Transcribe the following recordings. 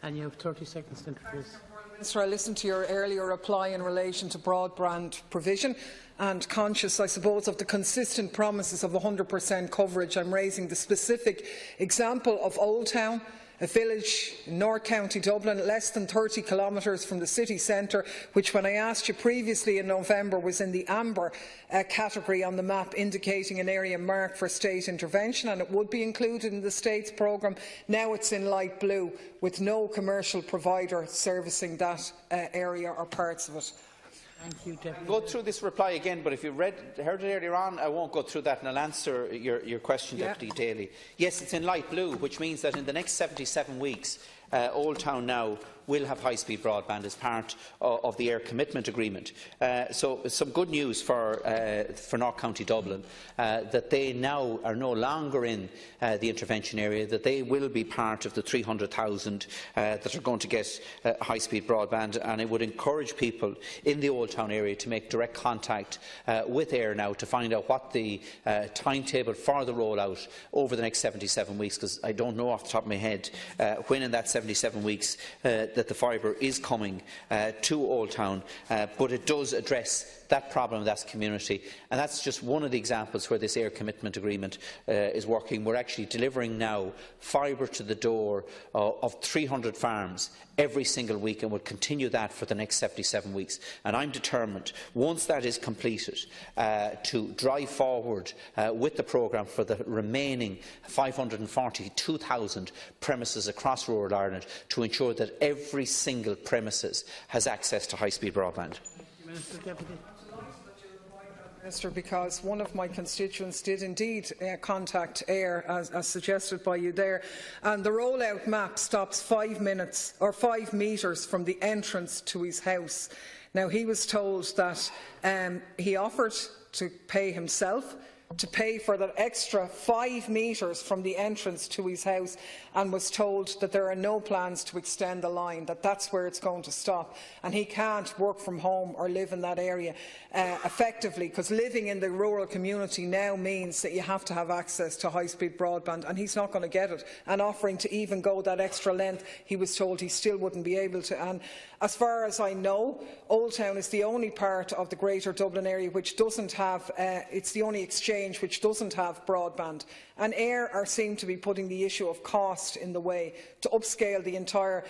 And you have 30 seconds to introduce. Minister, I listened to your earlier reply in relation to broadband provision, and conscious, I suppose, of the consistent promises of 100% coverage, I'm raising the specific example of Old Town, a village in North County Dublin, less than 30 kilometres from the city centre, which, when I asked you previously in November, was in the amber category on the map, indicating an area marked for state intervention, and it would be included in the state's programme. Now it's in light blue, with no commercial provider servicing that area or parts of it. Thank you, Deputy. I'll go through this reply again, but if you heard it earlier on, I won't go through that, and I'll answer your question, Deputy Daly. Yes, it's in light blue, which means that in the next 77 weeks, Old Town now will have high-speed broadband as part of the Air Commitment Agreement. So some good news for North County Dublin, that they now are no longer in the intervention area, that they will be part of the 300,000 that are going to get high-speed broadband, and it would encourage people in the Old Town area to make direct contact with Air now to find out what the timetable for the rollout over the next 77 weeks, because I don't know off the top of my head when in that 77 weeks that the fibre is coming to Old Town, but it does address that problem in that community, and that's just one of the examples where this Air Commitment Agreement is working. We're actually delivering now fibre to the door of 300 farms every single week, and will continue that for the next 77 weeks. And I'm determined, once that is completed, to drive forward with the programme for the remaining 542,000 premises across rural Ireland, to ensure that every single premises has access to high-speed broadband. Minister, Deputy. Minister, because one of my constituents did indeed contact Air, as suggested by you there, and the rollout map stops 5 minutes or 5 metres from the entrance to his house. Now, he was told that he offered to pay himself to pay for that extra 5 metres from the entrance to his house, and was told that there are no plans to extend the line, that that's where it's going to stop, and he can't work from home or live in that area effectively, because living in the rural community now means that you have to have access to high-speed broadband, and he's not going to get it. And offering to even go that extra length, he was told he still wouldn't be able to. And as far as I know, Old Town is the only part of the Greater Dublin area which doesn't have, it's the only exchange which doesn't have broadband, and Air are seen to be putting the issue of cost in the way. To upscale the entire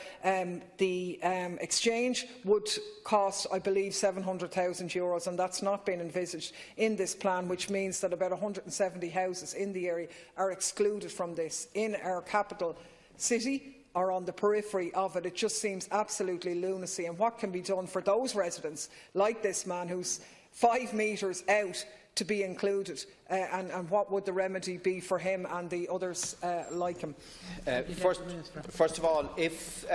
exchange would cost, I believe, €700,000, and that's not been envisaged in this plan, which means that about 170 houses in the area are excluded from this in our capital city or on the periphery of it. It just seems absolutely lunacy. And what can be done for those residents, like this man who's 5 metres out, to be included, and what would the remedy be for him and the others like him? First of all, if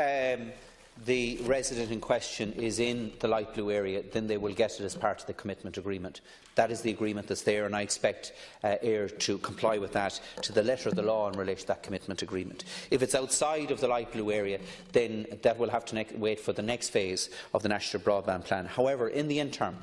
the resident in question is in the light blue area, then they will get it as part of the commitment agreement. That is the agreement that's there, and I expect Air to comply with that to the letter of the law in relation to that commitment agreement. If it's outside of the light blue area, then that will have to wait for the next phase of the National Broadband Plan. However, in the interim,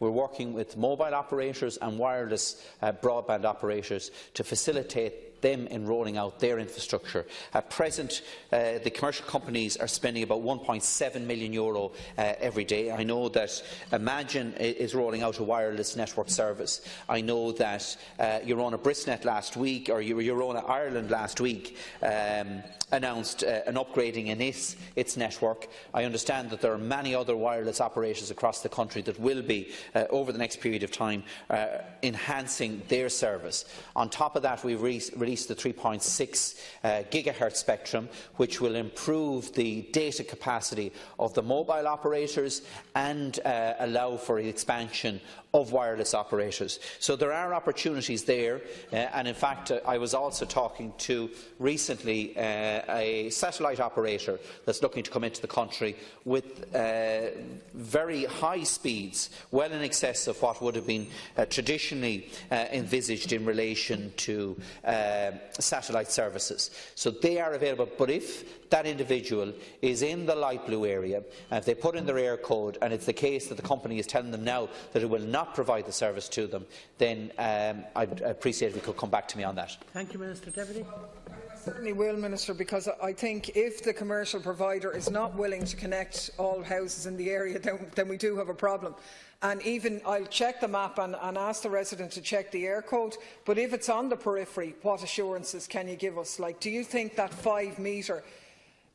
we're working with mobile operators and wireless broadband operators to facilitate them in rolling out their infrastructure. At present, the commercial companies are spending about €1.7 million every day. I know that Imagine is rolling out a wireless network service. I know that Eurona Brisnet last week, or Eurona Ireland last week, announced an upgrading in its network. I understand that there are many other wireless operators across the country that will be, over the next period of time, enhancing their service. On top of that, we've released the 3.6 gigahertz spectrum, which will improve the data capacity of the mobile operators and allow for the expansion of wireless operators. So there are opportunities there, and in fact I was also talking to recently a satellite operator that's looking to come into the country with very high speeds, well in excess of what would have been traditionally envisaged in relation to satellite services. So they are available, but if that individual is in the light blue area, and if they put in their air code and it's the case that the company is telling them now that it will not provide the service to them, then I'd appreciate if you could come back to me on that. Thank you, Minister. Deputy. Certainly will, Minister, because I think if the commercial provider is not willing to connect all houses in the area, then we do have a problem. And even I'll check the map and ask the resident to check the air code, but if it's on the periphery, what assurances can you give us? Like, do you think that 5-metre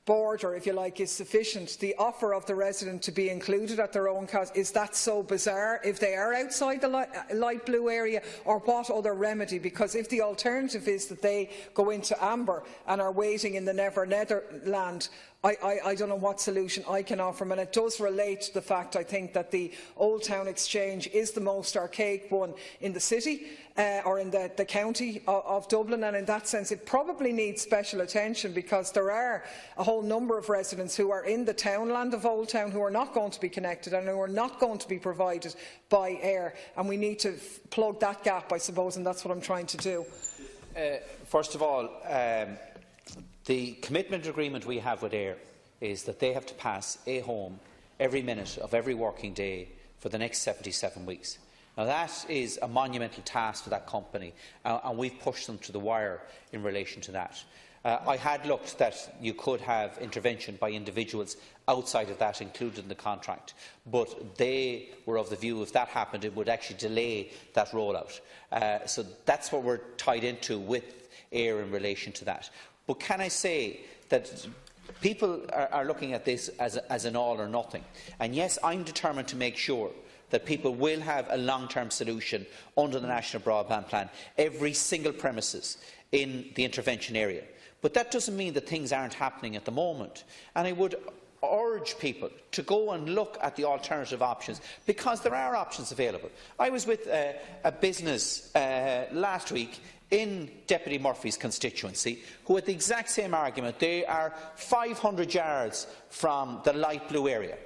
border, if you like, is sufficient? The offer of the resident to be included at their own cost, is that so bizarre if they are outside the light blue area, or what other remedy? Because if the alternative is that they go into amber and are waiting in the Never Netherland, I don't know what solution I can offer them. And it does relate to the fact, I think, that the Old Town Exchange is the most archaic one in the city or in the county of Dublin, and in that sense it probably needs special attention, because there are a whole number of residents who are in the townland of Old Town who are not going to be connected and who are not going to be provided by air, and we need to plug that gap, I suppose, and that's what I'm trying to do. First of all, the commitment agreement we have with AIR is that they have to pass a home every minute of every working day for the next 77 weeks. Now, that is a monumental task for that company, and we've pushed them to the wire in relation to that. I had looked that you could have intervention by individuals outside of that included in the contract, but they were of the view if that happened it would actually delay that rollout. So that's what we're tied into with AIR in relation to that. But can I say that people are looking at this as an all or nothing? And yes, I'm determined to make sure that people will have a long-term solution under the National Broadband Plan, every single premises in the intervention area. But that doesn't mean that things aren't happening at the moment. And I would urge people to go and look at the alternative options, because there are options available. I was with a business last week in Deputy Murphy's constituency who had the exact same argument. They are 500 yards from the light blue area,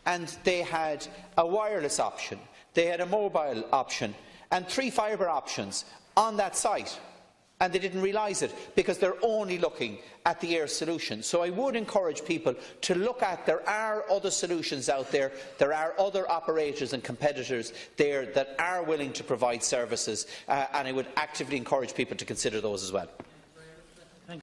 and they had a wireless option, they had a mobile option and 3 fibre options on that site, and they didn't realise it because they're only looking at the AIR solution. So I would encourage people to look at, there are other solutions out there, there are other operators and competitors there that are willing to provide services, and I would actively encourage people to consider those as well.